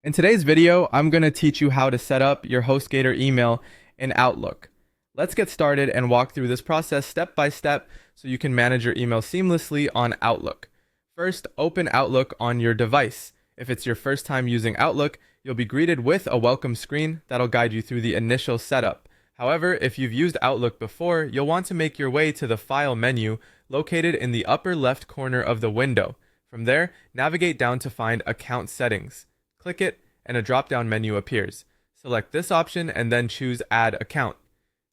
In today's video, I'm going to teach you how to set up your HostGator email in Outlook. Let's get started and walk through this process step by step so you can manage your email seamlessly on Outlook. First, open Outlook on your device. If it's your first time using Outlook, you'll be greeted with a welcome screen that'll guide you through the initial setup. However, if you've used Outlook before, you'll want to make your way to the File menu located in the upper left corner of the window. From there, navigate down to find Account Settings. Click it, and a drop-down menu appears. Select this option and then choose Add Account.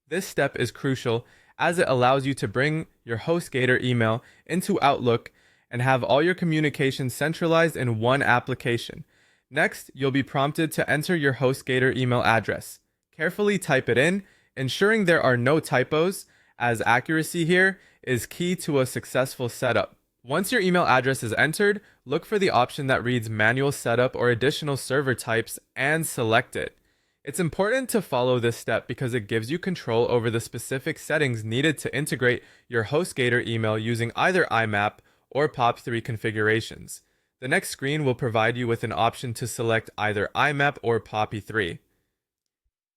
This step is crucial as it allows you to bring your HostGator email into Outlook and have all your communications centralized in one application. Next, you'll be prompted to enter your HostGator email address. Carefully type it in, ensuring there are no typos, as accuracy here is key to a successful setup. Once your email address is entered, look for the option that reads Manual Setup or Additional Server Types and select it. It's important to follow this step because it gives you control over the specific settings needed to integrate your HostGator email using either IMAP or POP3 configurations. The next screen will provide you with an option to select either IMAP or POP3.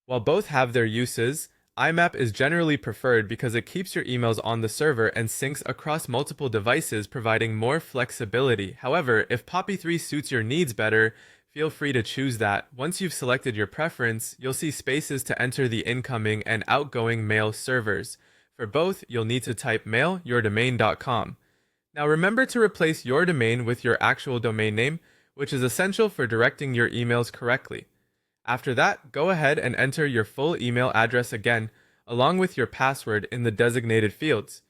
While both have their uses, IMAP is generally preferred because it keeps your emails on the server and syncs across multiple devices, providing more flexibility. However, if POP3 suits your needs better, feel free to choose that. Once you've selected your preference, you'll see spaces to enter the incoming and outgoing mail servers. For both, you'll need to type mailyourdomain.com. Now remember to replace your domain with your actual domain name, which is essential for directing your emails correctly. After that, go ahead and enter your full email address again, along with your password in the designated fields.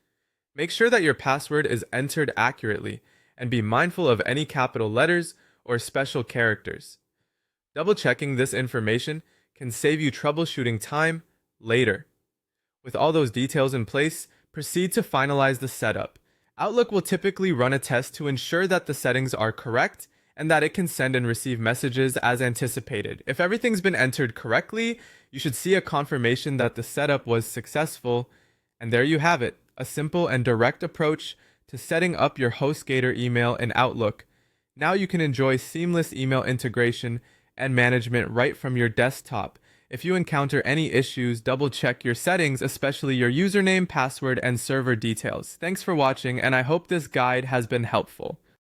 Make sure that your password is entered accurately, and be mindful of any capital letters or special characters. Double-checking this information can save you troubleshooting time later. With all those details in place, proceed to finalize the setup. Outlook will typically run a test to ensure that the settings are correct and that it can send and receive messages as anticipated. If everything's been entered correctly, you should see a confirmation that the setup was successful. And there you have it, a simple and direct approach to setting up your HostGator email in Outlook. Now you can enjoy seamless email integration and management right from your desktop. If you encounter any issues, double check your settings, especially your username, password, and server details. Thanks for watching, and I hope this guide has been helpful.